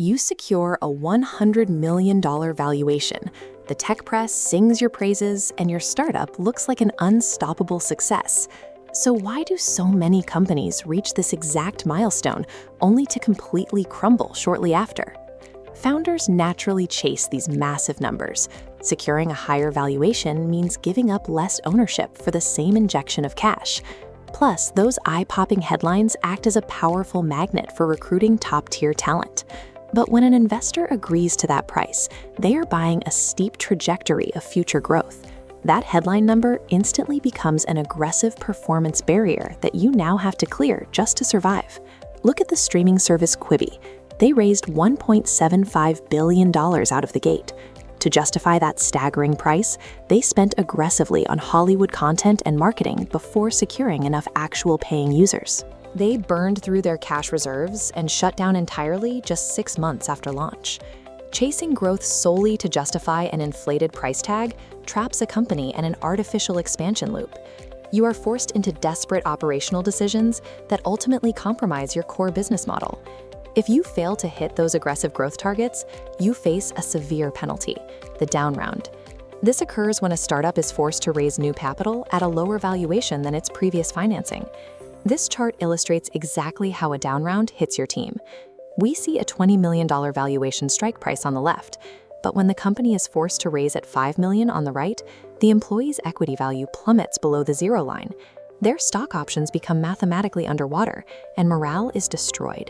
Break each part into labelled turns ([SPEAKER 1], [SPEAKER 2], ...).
[SPEAKER 1] You secure a $100 million valuation. The tech press sings your praises, and your startup looks like an unstoppable success. So why do so many companies reach this exact milestone only to completely crumble shortly after? Founders naturally chase these massive numbers. Securing a higher valuation means giving up less ownership for the same injection of cash. Plus, those eye-popping headlines act as a powerful magnet for recruiting top-tier talent. But when an investor agrees to that price, they are buying a steep trajectory of future growth. That headline number instantly becomes an aggressive performance barrier that you now have to clear just to survive. Look at the streaming service Quibi. They raised $1.75 billion out of the gate. To justify that staggering price, they spent aggressively on Hollywood content and marketing before securing enough actual paying users. They burned through their cash reserves and shut down entirely just 6 months after launch. Chasing growth solely to justify an inflated price tag traps a company in an artificial expansion loop. You are forced into desperate operational decisions that ultimately compromise your core business model. If you fail to hit those aggressive growth targets, you face a severe penalty, the down round. This occurs when a startup is forced to raise new capital at a lower valuation than its previous financing. This chart illustrates exactly how a down round hits your team. We see a $20 million valuation strike price on the left, but when the company is forced to raise at $5 million on the right, the employee's equity value plummets below the zero line. Their stock options become mathematically underwater, and morale is destroyed.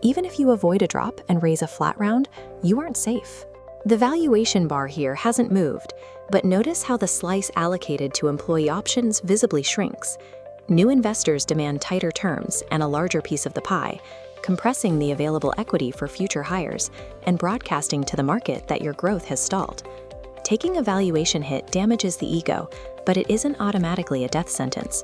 [SPEAKER 1] Even if you avoid a drop and raise a flat round, you aren't safe. The valuation bar here hasn't moved, but notice how the slice allocated to employee options visibly shrinks. New investors demand tighter terms and a larger piece of the pie, compressing the available equity for future hires and broadcasting to the market that your growth has stalled. Taking a valuation hit damages the ego, but it isn't automatically a death sentence.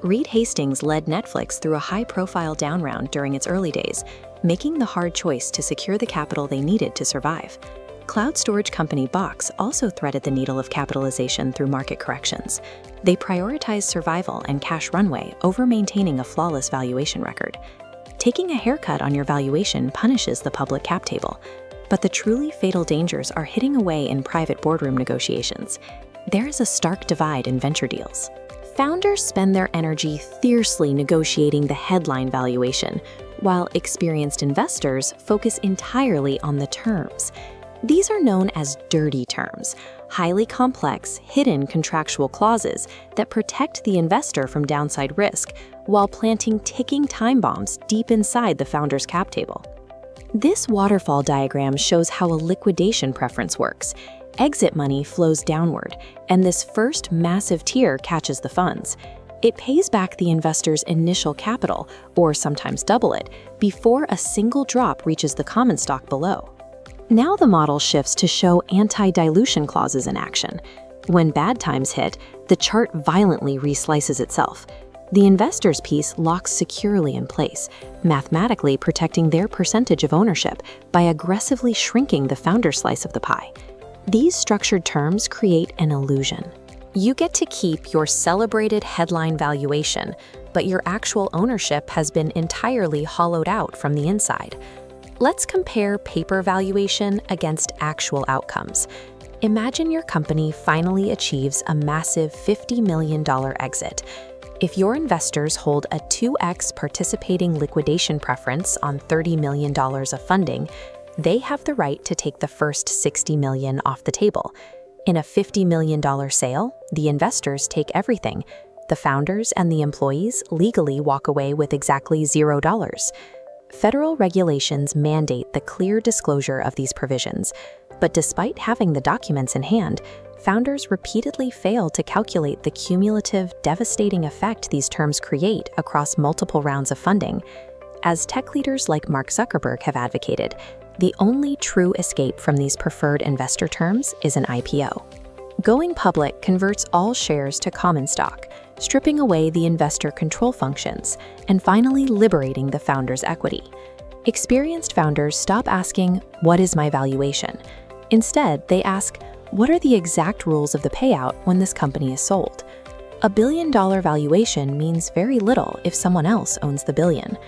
[SPEAKER 1] Reed Hastings led Netflix through a high-profile down round during its early days, making the hard choice to secure the capital they needed to survive. Cloud storage company Box also threaded the needle of capitalization through market corrections. They prioritized survival and cash runway over maintaining a flawless valuation record. Taking a haircut on your valuation punishes the public cap table, but the truly fatal dangers are hidden away in private boardroom negotiations. There is a stark divide in venture deals. Founders spend their energy fiercely negotiating the headline valuation, while experienced investors focus entirely on the terms. These are known as dirty terms, highly complex, hidden contractual clauses that protect the investor from downside risk while planting ticking time bombs deep inside the founder's cap table. This waterfall diagram shows how a liquidation preference works. Exit money flows downward, and this first massive tier catches the funds. It pays back the investor's initial capital, or sometimes double it, before a single drop reaches the common stock below. Now the model shifts to show anti-dilution clauses in action. When bad times hit, the chart violently reslices itself. The investor's piece locks securely in place, mathematically protecting their percentage of ownership by aggressively shrinking the founder's slice of the pie. These structured terms create an illusion. You get to keep your celebrated headline valuation, but your actual ownership has been entirely hollowed out from the inside. Let's compare paper valuation against actual outcomes. Imagine your company finally achieves a massive $50 million exit. If your investors hold a 2x participating liquidation preference on $30 million of funding, they have the right to take the first $60 million off the table. In a $50 million sale, the investors take everything. The founders and the employees legally walk away with exactly $0. Federal regulations mandate the clear disclosure of these provisions, but despite having the documents in hand, founders repeatedly fail to calculate the cumulative, devastating effect these terms create across multiple rounds of funding. As tech leaders like Mark Zuckerberg have advocated, the only true escape from these preferred investor terms is an IPO. Going public converts all shares to common stock, stripping away the investor control functions, and finally liberating the founder's equity. Experienced founders stop asking, "What is my valuation?" Instead, they ask, "What are the exact rules of the payout when this company is sold?" A $1 billion valuation means very little if someone else owns the billion.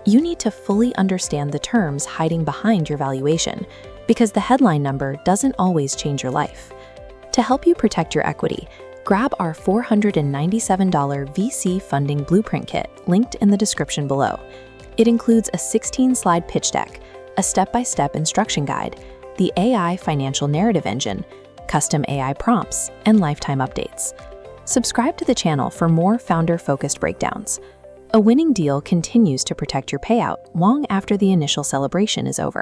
[SPEAKER 1] you need to fully understand the terms hiding behind your valuation, because the headline number doesn't always change your life. To help you protect your equity, grab our $497 VC Funding Blueprint Kit linked in the description below. It includes a 16-slide pitch deck, a step-by-step instruction guide, the AI Financial Narrative Engine, custom AI prompts, and lifetime updates. Subscribe to the channel for more founder-focused breakdowns. A winning deal continues to protect your payout long after the initial celebration is over.